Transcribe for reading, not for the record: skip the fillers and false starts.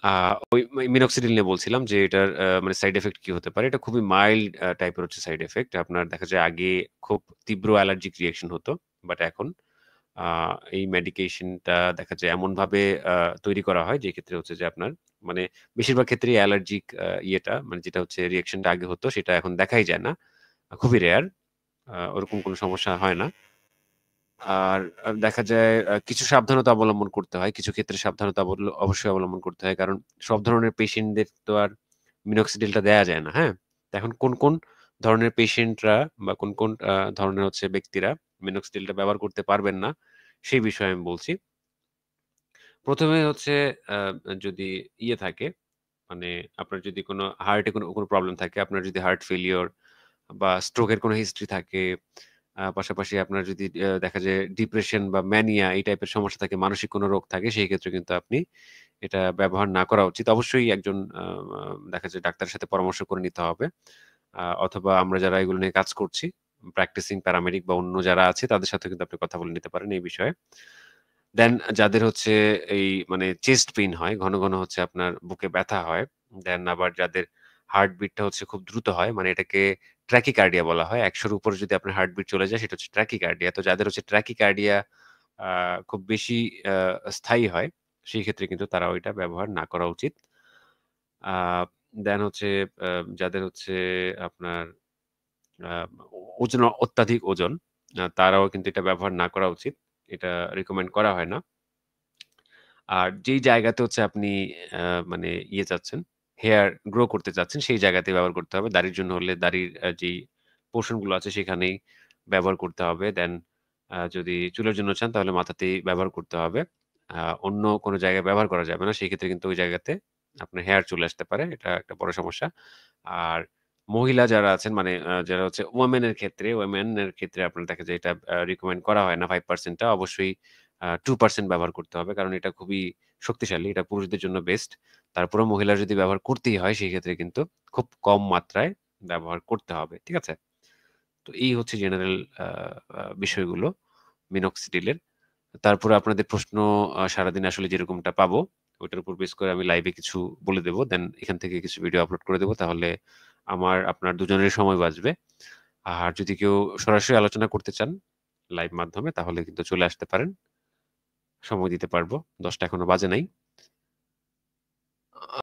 আ ওই মিনক্সিডিল নিয়ে বলছিলাম যে এটার মানে সাইড ইফেক্ট কি হতে পারে? এটা খুবই মাইল্ড টাইপের হচ্ছে সাইড ইফেক্ট। আপনার দেখা যায় আগে খুব তীব্র অ্যালার্জিক রিঅ্যাকশন হতো। বাট এখন আ এই মেডিকেশনটা দেখা যায় এমনভাবে আ তৈরি করা হয় যে ক্ষেত্রে হচ্ছে যে আপনার মানে বেশিরভাগ ক্ষেত্রেই অ্যালার্জিক ইয়েটা মানে যেটা হচ্ছে রিঅ্যাকশনটা আগে হতো সেটা এখন দেখাই যায় না। খুবই রেয়ার। ওরকম কোনো সমস্যা হয় না। আর দেখা যায় কিছু সাবধানতা অবলম্বন করতে হয়। কিছু ক্ষেত্রে সাবধানতা অবশ্যই অবলম্বন করতে হয়। কারণ সব ধরনের পেশেন্টদের তো আর মিনক্সিডিলটা দেয়া যায় না, হ্যাঁ? তো এখন কোন ধরনের পেশেন্টরা বা কোন ধরনের হচ্ছে ব্যক্তিরা মিনক্সিডিলটা ব্যবহার করতে পারবেন না, সেই বিষয়ে আমি বলছি। ১ম এ হচ্ছে আ যদি ইয়ে থাকে, মানে আপনার যদি কোন হার্টে কোন প্রবলেম থাকে, আপনার যদি হার্ট ফেইলিউর বা স্ট্রোক এর কোন হিস্ট্রি থাকে, পাশাপাশি আপনার যদি দেখা যায় ডিপ্রেশন বা ম্যানিয়া এই টাইপের সমস্যা থাকে, মানসিক কোন রোগ থাকে, সেই ক্ষেত্রে কিন্তু আপনি এটা ব্যবহার না করা উচিত। অবশ্যই একজন আ আ দেখা যায় ডাক্তারের সাথে পরামর্শ করে নিতে হবে। অথবা আমরা যারা এগুলো নিয়ে কাজ করছি, প্র্যাকটিসিং প্যারামেডিক বা অন্য যারা আছে তাদের সাথেও কিন্তু আপনি কথা বলে নিতে পারেন এই বিষয়ে। দেন যাদের হচ্ছে এই মানে চেস্ট পেইন হয়, ঘন হচ্ছে আপনার বুকে ব্যথা হয়। দেন আবার যাদের হার্টবিটটা হচ্ছে খুব দ্রুত হয়, মানে এটাকে ট্র্যাকিকার্ডিয়া বলা হয়। ১০০ র উপরে যদি আপনার হার্টবিট চলে যায় সেটা হচ্ছে ট্র্যাকিকার্ডিয়া। তো যাদের হচ্ছে ট্র্যাকিকার্ডিয়া আ খুব বেশি আ স্থায়ী হয়, সেই ক্ষেত্রে কিন্তু তারা ওইটা ব্যবহার না করা উচিত। আ দেন হচ্ছে আ যাদের হচ্ছে আপনার আ ওজন অত্যাধিক ওজন, তারাও কিন্তু এটা ব্যবহার না করা উচিত। এটা রিকমেন্ড করা হয় না। আর যেই জায়গাতে হচ্ছে আপনি আ মানে ইয়ে চাচ্ছেন, হেয়ার গ্রো করতে চাচ্ছেন, সেই জায়গাতেই ব্যবহার করতে হবে। দাড়ির জন্য হলে দাড়ির যেই পোরশন গুলো আছে সেখানেই ব্যবহার করতে হবে। দেন যদি চুলের জন্য চান তাহলে মাথাতেই ব্যবহার করতে হবে। অন্য কোন জায়গায় ব্যবহার করা যাবে না। সেক্ষেত্রে কিন্তু ওই জায়গাতে আপনার হেয়ার চলে আসতে পারে। এটা একটা বড় সমস্যা। আর মহিলা যারা আছেন মানে যারা হচ্ছে ওমেন এর ক্ষেত্রে আপনার দেখা যায় এটা রিকমেন্ড করা হয় না 5% টা। অবশ্যই 2% ব্যবহার করতে হবে। কারণ এটা খুবই শক্তিশালী। এটা পুরুষদের জন্য বেস্ট। তারপরেও মহিলারা যদি ব্যবহার করতেই হয় সেক্ষেত্রে কিন্তু খুব কম মাত্রায় ব্যবহার করতে হবে। ঠিক আছে? তো এই হচ্ছে জেনারেল আ আ বিষয়গুলো মিনক্সিডিলের। তারপরে আপনাদের প্রশ্ন সারাদিন আসলে যেরকমটা পাবো, ওইটার উপর বেস করে আমি লাইভে কিছু বলে দেব। দেন এখান থেকে কিছু ভিডিও আপলোড করে দেব। তাহলে আপনার দুজনেরই সময় বাঁচবে। আর যদি কেউ সরাসরি আলোচনা করতে চান লাইভ মাধ্যমে তাহলে কিন্তু চলে আসতে পারেন। সময় দিতে পারব। ১০ টা এখনো বাজে নাই।